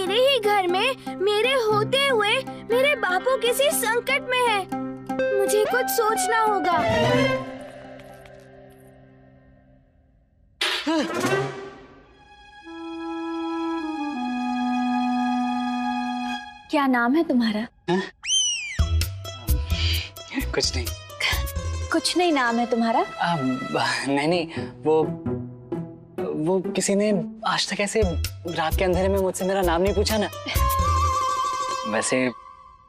मेरे ही घर में मेरे होते हुए मेरे बापू किसी संकट में है। मुझे कुछ सोचना होगा। क्या नाम है तुम्हारा? कुछ नहीं। कुछ नहीं नाम है तुम्हारा? नहीं, वो किसी ने आज तक ऐसे रात के अंधेरे में मुझसे मेरा नाम नहीं पूछा ना। वैसे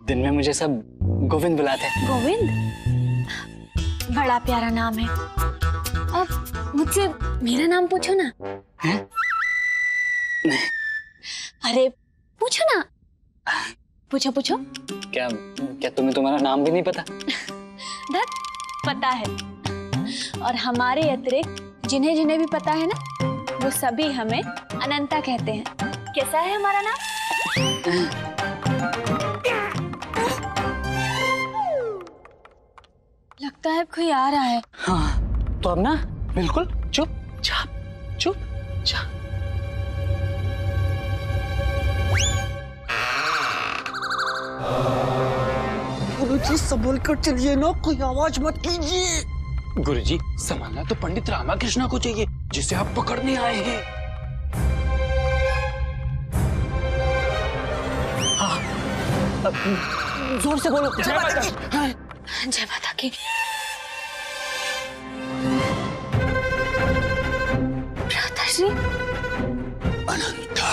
दिन में मुझे सब गोविंद बुलाते हैं। गोविंद? बड़ा प्यारा नाम है। अब मुझसे मेरा नाम पूछो ना। हैं? नहीं। अरे पूछो ना। पूछो पूछो। क्या तुम्हें तुम्हारा नाम भी नहीं पता? धत, पता है। और हमारे अतिरिक्त जिन्हें जिन्हें भी पता है ना, वो सभी हमें अनंता कहते हैं। कैसा है हमारा नाम? लगता है कोई आ रहा है। हाँ, तो अब ना बिल्कुल चुप चाप। गुरुजी संभल कर चलिए ना, कोई आवाज मत कीजिए। गुरुजी संभालना तो पंडित रामाकृष्ण को चाहिए, जिसे आप पकड़ने आए हैं। जोर से बोलो। जय माता। जय माता की। भ्राताश्री। अनंता।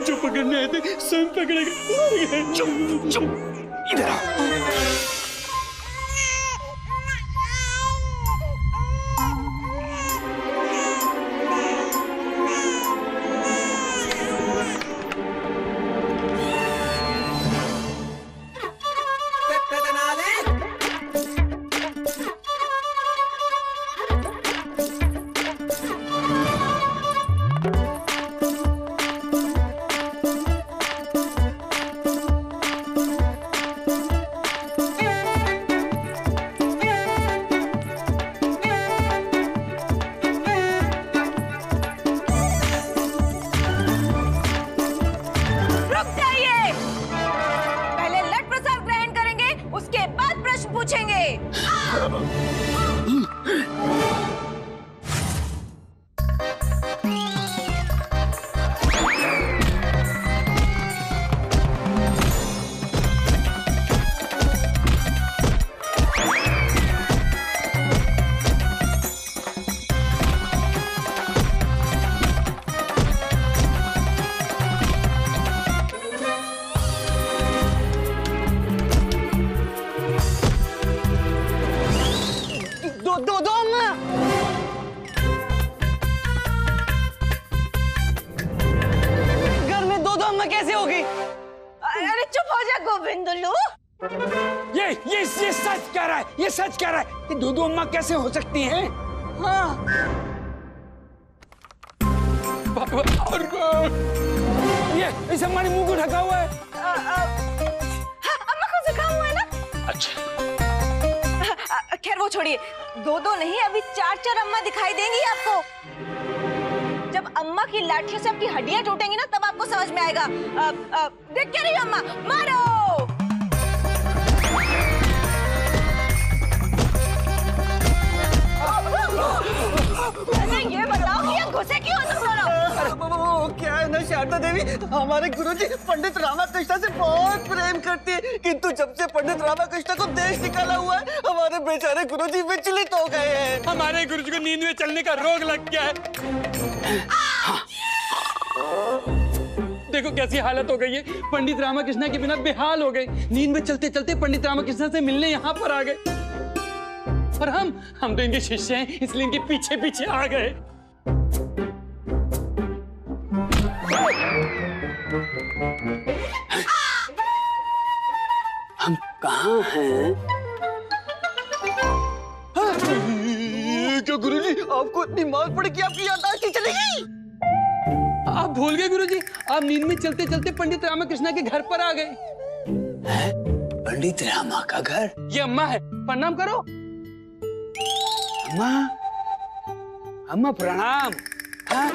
जो पकड़ने आए थे स्वयं पकड़े गए। चुप इधर आओ। ये सच कह रहा है, ये सच कह रहा है। ये दो अम्मा कैसे हो सकती हैं? हाँ। ये इस अम्मा ने मुंह को ढका हुआ है। अम्मा को जुकाम हुआ है ना? अच्छा। खैर वो छोड़िए, दो नहीं अभी चार अम्मा दिखाई देंगी आपको। जब अम्मा की लाठियों से आपकी हड्डियां टूटेंगी ना, तब आपको समझ में आएगा। देख क्या रही हो अम्मा? मारो। ये बताओ कि ये घुसे क्यों तुम दोनों? क्या है ना शारदा देवी, हमारे गुरुजी पंडित रामाकृष्ण से बहुत प्रेम करती है, किंतु जब से पंडित रामाकृष्ण को देश निकाला हुआ है, हमारे बेचारे गुरुजी विचलित हो गए हैं। हमारे गुरुजी को नींद में चलने का रोग लग गया है। देखो कैसी हालत हो गई है। पंडित रामाकृष्ण के बिना बेहाल हो गए। नींद में चलते चलते पंडित रामाकृष्ण से मिलने यहाँ पर आ गए। और हम तो इनके शिष्य हैं, इसलिए इनके पीछे पीछे आ गए। हम कहाँ हैं? क्या गुरुजी आपको इतनी मार पड़ी कि आपकी याददाश्त ही चली गई? आप भूल गए गुरुजी, आप नींद में चलते चलते पंडित रामाकृष्ण के घर पर आ गए। पंडित रामा का घर? ये अम्मा है, प्रणाम करो। अम्मा, अम्मा प्रणाम। हाँ?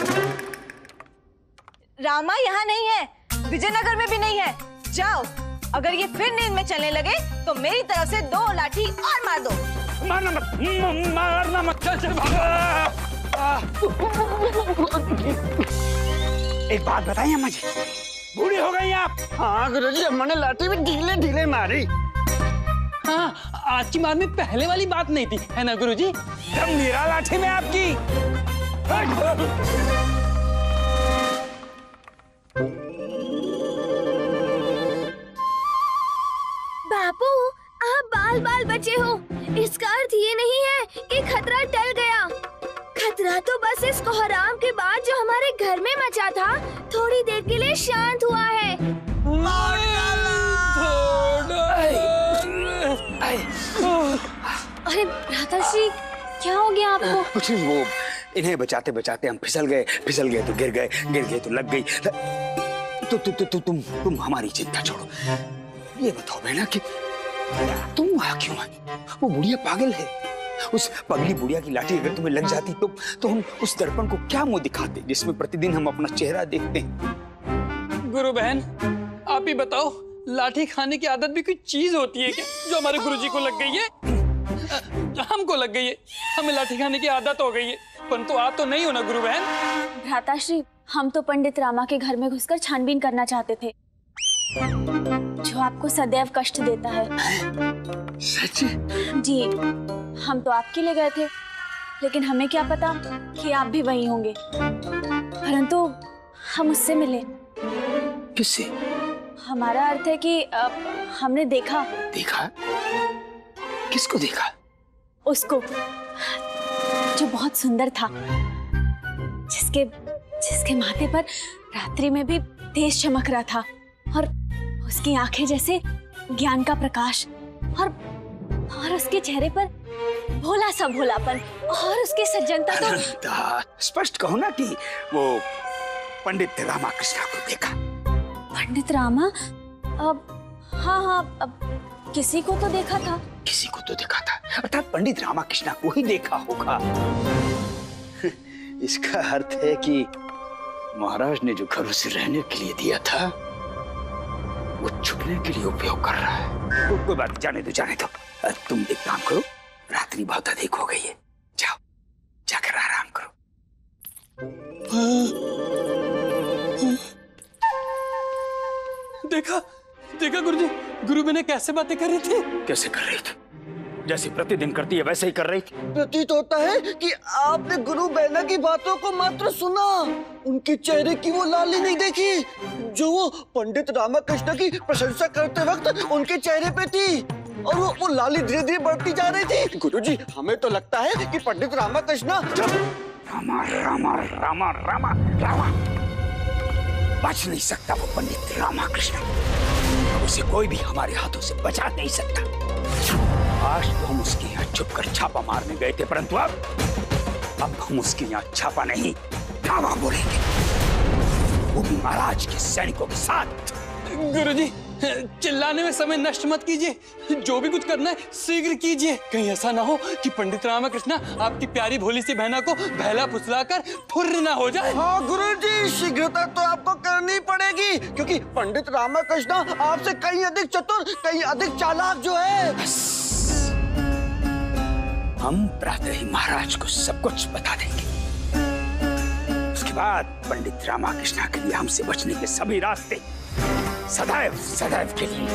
रामा यहाँ नहीं है, विजयनगर में भी नहीं है। जाओ, अगर ये फिर नींद में चलने लगे तो मेरी तरफ से 2 लाठी और मार दो। मारना मत, मारना मत, चल चल भागो। एक बात बताइए अम्मा जी, बूढ़ी हो गई आप? हाँ गुरुजी, अम्मा ने लाठी भी ढीले ढीले मारी। हाँ, आज की मार में पहले वाली बात नहीं थी, है ना गुरुजी? दम नीरा लाठी में आपकी। बापू, आप बाल बाल बचे हो। इसका अर्थ ये नहीं है कि खतरा टल गया। खतरा तो बस इस कोहराम के बाद जो हमारे घर में मचा था, थोड़ी देर के लिए शांत हुआ है। अरे भ्राताश्री, क्या हो गया आपको? कुछ नहीं, वो इन्हें बचाते बचाते हम फिसल गए तो गिर गए तो लग गई। तुम हमारी चिंता छोड़ो। ये बताओ बहना कि तुम वहां क्यों आई? वो बुढ़िया पागल है। उस पगली बुढ़िया की लाठी अगर तुम्हें लग जाती तो हम उस दर्पण को क्या मुंह दिखाते जिसमें प्रतिदिन हम अपना चेहरा देखते हैं? गुरु बहन, आप ही बताओ, लाठी खाने की आदत भी कोई चीज होती है क्या, जो हमारे गुरुजी को लग गई है? हमको लग गई है, हमें लाठी खाने की आदत हो गई है, परंतु आप तो नहीं हो ना गुरु बहन? भ्राताश्री, हम तो पंडित रामा के घर में घुसकर छानबीन करना चाहते थे, जो आपको सदैव कष्ट देता है। सच? जी, हम तो आपके लिए गए थे, लेकिन हमें क्या पता कि आप भी वही होंगे। परंतु हम उससे मिले। किससे? हमारा अर्थ है कि हमने देखा। किसको देखा? उसको, जो बहुत सुंदर था, जिसके माथे पर रात्रि में भी तेज चमक रहा था, और उसकी आंखें जैसे ज्ञान का प्रकाश, और उसके चेहरे पर भोला सा भोलापन, और उसकी सज्जनता तो। स्पष्ट कहो ना कि वो पंडित रामा कृष्णा को देखा। पंडित रामा? हाँ, अब किसी को तो देखा था। किसी को तो देखा था, अर्थात पंडित रामा कृष्णा को ही देखा होगा। इसका अर्थ है कि महाराज ने जो घर उसे रहने के लिए दिया था, वो छुपने के लिए उपयोग कर रहा है। कोई बात, जाने दो। तुम एक काम करो, रात्रि बहुत अधिक हो गई है, जाओ, जाकर आराम करो। देखा गुरुजी, गुरु मैंने कैसे बातें कर रही थी? कैसे कर रही थी? जैसे प्रतिदिन करती है वैसे ही कर रही थी। प्रतीत होता है कि आपने गुरु बहना की बातों को मात्र सुना, उनके चेहरे की वो लाली नहीं देखी, जो वो पंडित रामाकृष्ण की प्रशंसा करते वक्त उनके चेहरे पे थी, और वो लाली धीरे धीरे बढ़ती जा रही थी। गुरुजी, हमें तो लगता है कि पंडित रामाकृष्ण रामा रामा रामा रामा रामा बच नहीं सकता। वो पंडित रामाकृष्ण, उसे कोई भी हमारे हाथों से बचा नहीं सकता। आज तो हम उसके यहाँ छुपकर छापा मारने गए थे, परंतु अब हम उसके यहाँ छापा नहीं, धावा बोलेंगे, वो भी महाराज के सैनिकों के साथ। गुरुजी, चिल्लाने में समय नष्ट मत कीजिए, जो भी कुछ करना है शीघ्र कीजिए। कहीं ऐसा ना हो कि पंडित रामाकृष्ण आपकी प्यारी भोली सी बहना को बहला फुसलाकर फुर्र ना हो जाए। हाँ गुरुजी, शीघ्रता तो आपको करनी पड़ेगी, क्योंकि पंडित रामाकृष्ण आपसे कहीं अधिक चतुर, कहीं अधिक चालाक जो है। हम प्रातः ही महाराज को सब कुछ बता देंगे। उसके बाद पंडित रामाकृष्ण के लिए हमसे बचने के सभी रास्ते सदैव के लिए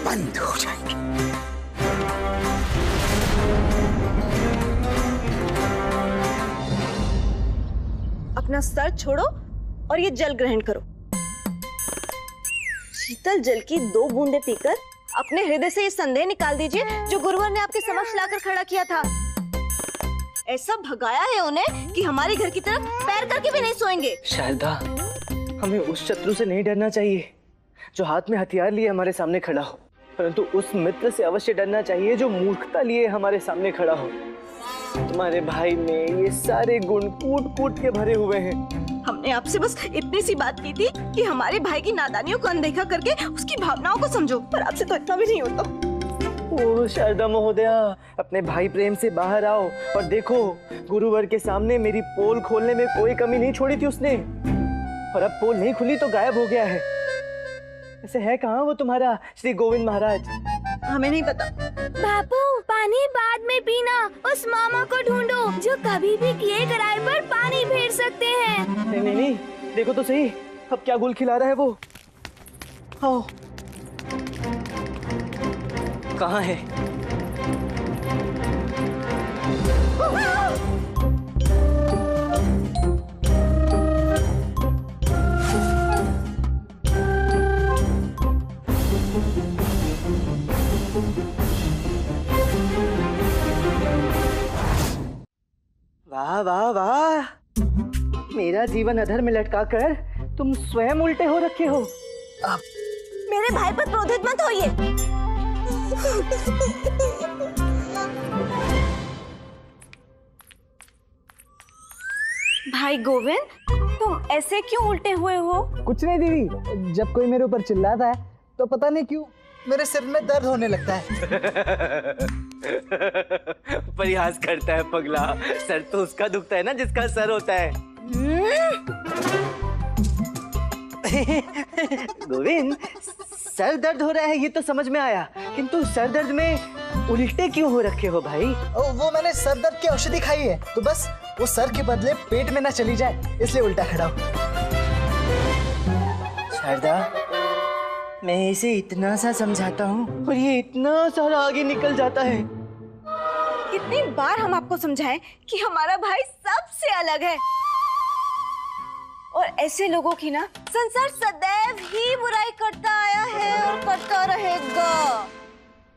बंद हो जाएंगे। अपना सर छोड़ो और ये जल ग्रहण करो। शीतल जल की 2 बूंदे पीकर अपने हृदय से ये संदेह निकाल दीजिए जो गुरुवर ने आपके समक्ष लाकर खड़ा किया था। ऐसा भगाया है उन्हें कि हमारे घर की तरफ पैर करके भी नहीं सोएंगे। शारदा, हमें उस शत्रु से नहीं डरना चाहिए जो हाथ में हथियार लिए हमारे सामने खड़ा हो, परंतु उस मित्र से अवश्य डरना चाहिए जो मूर्खता लिए हमारे सामने खड़ा हो। तुम्हारे भाई में ये सारे गुण कूट कूट के भरे हुए हैं। हमने आपसे बस इतनी सी बात की थी कि हमारे भाई की नादानियों को अनदेखा करके उसकी भावनाओं को समझो, पर आपसे तो इतना भी नहीं होता। ओ शारदा महोदया, अपने भाई प्रेम से बाहर आओ और देखो, गुरुवर के सामने मेरी पोल खोलने में कोई कमी नहीं छोड़ी थी उसने, और अब पोल नहीं खुली तो गायब हो गया है। ऐसे है कहाँ वो तुम्हारा श्री गोविंद महाराज? हमें नहीं पता। बापू, पानी बाद में पीना, उस मामा को ढूंढो जो कभी भी किए कराए पर पानी फेर सकते हैं। नहीं नहीं नहीं, देखो तो सही, अब क्या गुल खिला रहा है वो। आओ, कहाँ है? वाह वाह वाह, मेरा जीवन अधर में लटका कर तुम स्वयं उल्टे हो रखे हो। मेरे भाई पर क्रोधित मत होइए। भाई गोविंद, तुम ऐसे क्यों उल्टे हुए हो? कुछ नहीं दीदी, जब कोई मेरे ऊपर चिल्लाता है तो पता नहीं क्यों मेरे सिर में दर्द होने लगता है। परिहास करता है पगला, सर तो उसका दुखता है ना जिसका सर होता है। गोविंद, सर दर्द हो रहा है ये तो समझ में आया, किंतु सर दर्द में उल्टे क्यों हो रखे हो भाई? वो मैंने सर दर्द की औषधि खाई है, तो बस वो सर के बदले पेट में ना चली जाए, इसलिए उल्टा खड़ा हूँ। शारदा, मैं इसे इतना सा समझाता हूँ और ये इतना सारा आगे निकल जाता है। कितनी बार हम आपको समझाएं कि हमारा भाई सबसे अलग है, और ऐसे लोगों की ना संसार सदैव ही बुराई करता आया है और करता रहेगा।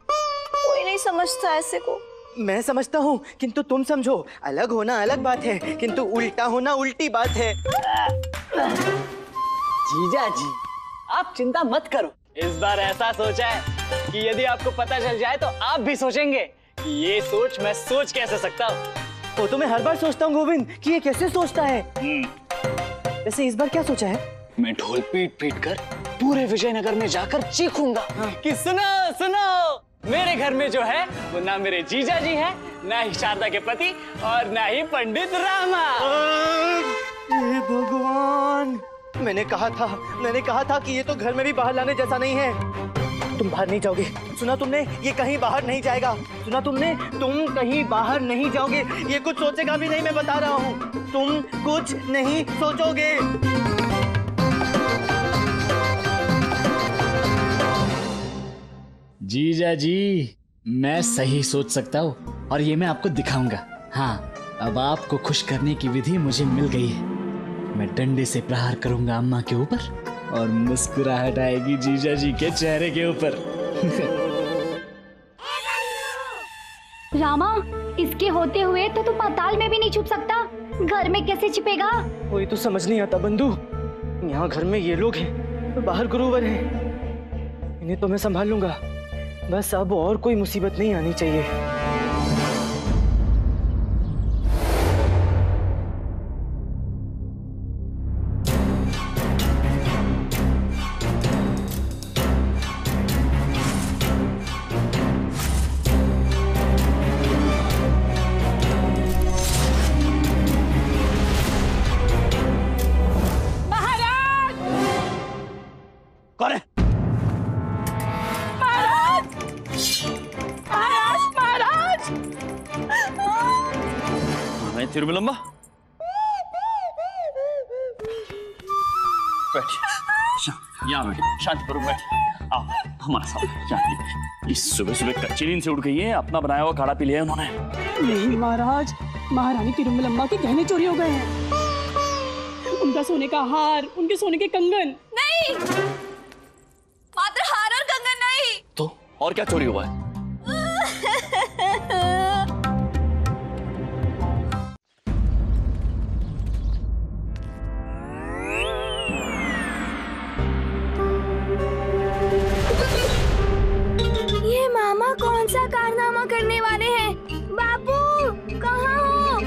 कोई नहीं समझता ऐसे को। मैं समझता हूँ, किंतु तुम समझो, अलग होना अलग बात है, किंतु उल्टा होना उल्टी बात है। जीजा जी, आप चिंता मत करो। इस बार ऐसा सोचा है कि यदि आपको पता चल जाए तो आप भी सोचेंगे कि ये सोच मैं सोच कैसे सकता हूँ। वो तो मैं हर बार सोचता हूँ गोविंद कि ये कैसे सोचता है। वैसे इस बार क्या सोचा है? मैं ढोल पीट पीट कर पूरे विजयनगर में जाकर चीखूंगा कि सुनो सुनो, मेरे घर में जो है वो ना मेरे जीजा जी है, ना ही शारदा के पति, और ना ही पंडित रामा। हे भगवान, मैंने कहा था कि ये तो घर में भी बाहर लाने जैसा नहीं है। तुम बाहर नहीं जाओगे, सुना तुमने? ये कहीं बाहर नहीं जाएगा, सुना तुमने? तुम कहीं बाहर नहीं जाओगे, ये कुछ सोचेगा भी नहीं, मैं बता रहा हूँ, तुम कुछ नहीं सोचोगे। जीजा जी, मैं सही सोच सकता हूँ और ये मैं आपको दिखाऊंगा। हाँ, अब आपको खुश करने की विधि मुझे मिल गई है। मैं डंडे से प्रहार करूंगा अम्मा के ऊपर और मुस्कुराहट आएगी जीजा जी के चेहरे के ऊपर। रामा, इसके होते हुए तो तू पाताल में भी नहीं छुप सकता, घर में कैसे छिपेगा? वही तो समझ नहीं आता बंधु, यहाँ घर में ये लोग हैं, तो बाहर गुरुवर हैं, इन्हें तो मैं संभाल लूंगा, बस अब और कोई मुसीबत नहीं आनी चाहिए। कौन है? मैं तिरुमलम्बा। बैठ, यहाँ बैठ, शांति करो, बैठ। आओ हमारे साथ, शांति। इस सुबह सुबह कच्ची नींद से उठ गई है, अपना बनाया हुआ काढ़ा पी लिया उन्होंने। नहीं महाराज, महारानी तिरुमलम्बा के गहने चोरी हो गए हैं। उनका सोने का हार, उनके सोने के कंगन। नहीं, मात्र हार और कंगन नहीं। तो और क्या चोरी हुआ है? ये मामा कौन सा कारनामा करने वाले हैं? बापू, कहाँ हो?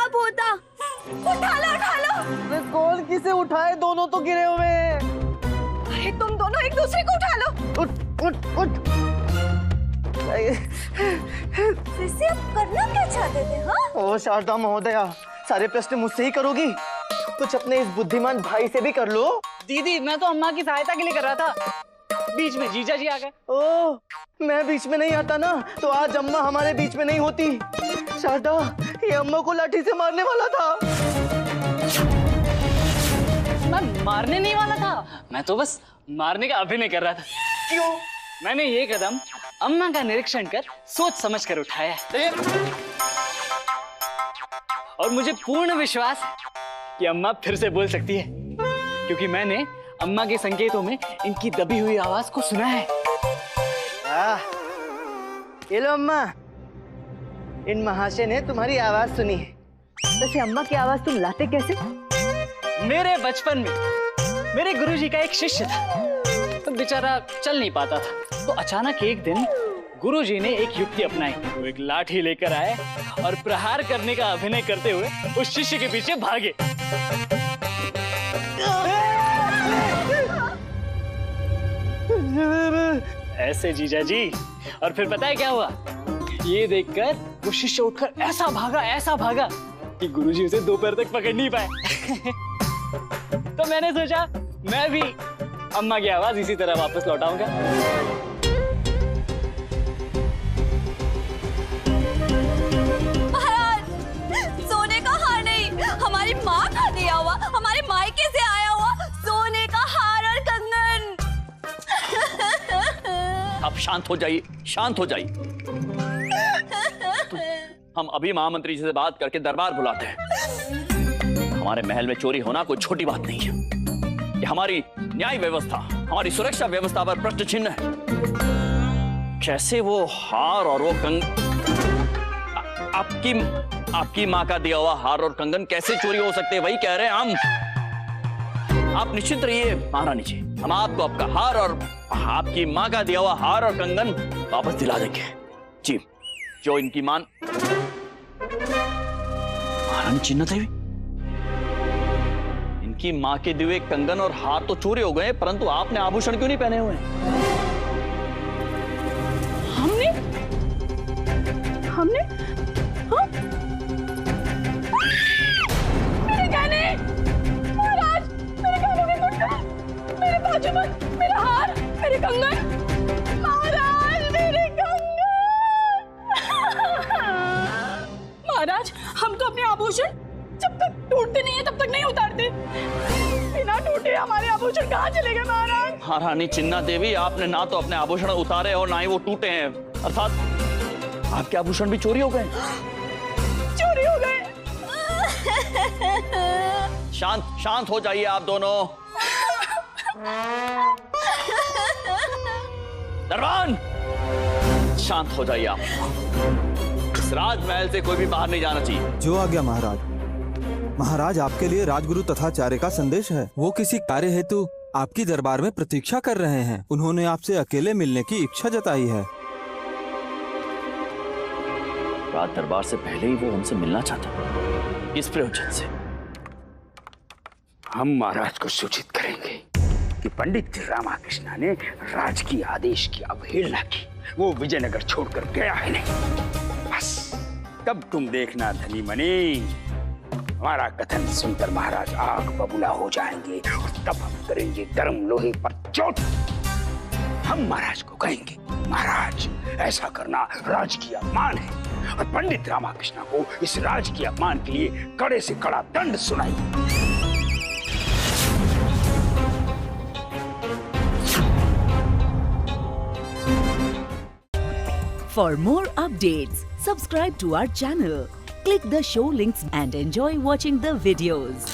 अब होता। उठा लो। कौन किसे उठाए, दोनों तो गिरे हुए हैं। अरे तुम दोनों एक दूसरे को उठा लो। उठ उठ उठ। वैसे आप करना क्या चाहते थे? हाँ, ओ शारदा महोदया, सारे प्रश्न मुझसे ही करोगी? कुछ अपने इस बुद्धिमान भाई से भी कर लो। दीदी मैं तो अम्मा की सहायता के लिए कर रहा था, बीच में जीजा जी आ गए। ओ, मैं बीच में नहीं आता ना तो आज अम्मा हमारे बीच में नहीं होती। शारदा, ये अम्मा को लाठी से मारने वाला था। मैं मारने नहीं वाला था, मैं तो बस मारने का अभिनय कर रहा था। क्यों? मैंने ये कदम अम्मा का निरीक्षण कर सोच समझ कर उठाया है। और मुझे पूर्ण विश्वास है कि अम्मा फिर से बोल सकती है, क्योंकि मैंने अम्मा के संकेतों में इनकी दबी हुई आवाज को सुना है। ये लो अम्मा, इन महाशय ने तुम्हारी आवाज सुनी है। वैसे अम्मा की आवाज तुम लाते कैसे? मेरे बचपन में मेरे गुरुजी का एक शिष्य था, तो बेचारा चल नहीं पाता था। तो अचानक एक दिन गुरुजी ने एक युक्ति अपनाई। वो एक लाठी लेकर आए और प्रहार करने का अभिनय करते हुए उस शिष्य के पीछे भागे। ऐसे जीजा जी। और फिर पता है क्या हुआ? ये देखकर वो शिष्य उठकर ऐसा भागा कि गुरुजी उसे दोपहर तक पकड़ नहीं पाए। तो मैंने सोचा मैं भी अम्मा की आवाज इसी तरह वापस लौटाऊंगा। महाराज, सोने का हार नहीं, हमारी माँ का दिया हुआ, हमारे मायके से आया हुआ सोने का हार और कंगन। आप शांत हो जाइए, शांत हो जाइए। हम अभी महामंत्री जी से बात करके दरबार बुलाते हैं। हमारे महल में चोरी होना कोई छोटी बात नहीं है। ये हमारी न्याय व्यवस्था, हमारी सुरक्षा व्यवस्था पर प्रश्न चिन्ह है। कैसे वो हार और वो आपकी माँ का दिया हुआ हार और कंगन कैसे चोरी हो सकते हैं? वही कह रहे हैं हम। आप निश्चिंत रहिए महारानी जी, हम आपको आपका हार और आपकी माँ का दिया हुआ हार और कंगन वापस दिला देंगे जी। जो इनकी महारानी चिन्ह देवी, इनकी माँ के दिए कंगन और हार तो चोरी हो गए, परंतु आपने आभूषण क्यों नहीं पहने हुए? हमने हाँ? मेरे गहने, महाराज, मेरे गहनों के गुड्डे, मेरे बाजूबंद, मेरा हार, मेरे कंगन, महाराज, मेरे कंगन। महाराज, हम तो अपने आभूषण जब तक टूटते नहीं है तब तक नहीं उतारते। बिना टूटे हमारे आभूषण कहाँ चले गए महाराज? महारानी चिन्ना देवी, आपने ना तो अपने आभूषण उतारे और ना ही वो टूटे हैं, अर्थात आपके आभूषण भी चोरी हो गए। चोरी हो गए। शांत हो जाइए आप दोनों। दरबान, शांत हो जाइए आप। इस राजमहल से कोई भी बाहर नहीं जाना चाहिए। जो आ गया महाराज। महाराज, आपके लिए राजगुरु तथाचार्य का संदेश है। वो किसी कार्य हेतु आपकी दरबार में प्रतीक्षा कर रहे हैं। उन्होंने आपसे अकेले मिलने की इच्छा जताई है। राज दरबार से पहले ही वो हमसे मिलना चाहता। इस प्रयोजन से हम महाराज को सूचित करेंगे कि पंडित रामाकृष्ण ने राजकीय आदेश की अवहेलना की। वो विजयनगर छोड़कर गया है नहीं। बस तब तुम देखना धनी मनी, हमारा कथन सुनकर महाराज आग बबूला हो जाएंगे और तब हम करेंगे गर्म लोहे पर चोट। हम महाराज को कहेंगे, महाराज ऐसा करना राजकीय अपमान है और पंडित रामाकृष्ण को इस राजकीय अपमान के लिए कड़े से कड़ा दंड सुनाइए। For more updates, subscribe to our channel, click the show links and enjoy watching the videos.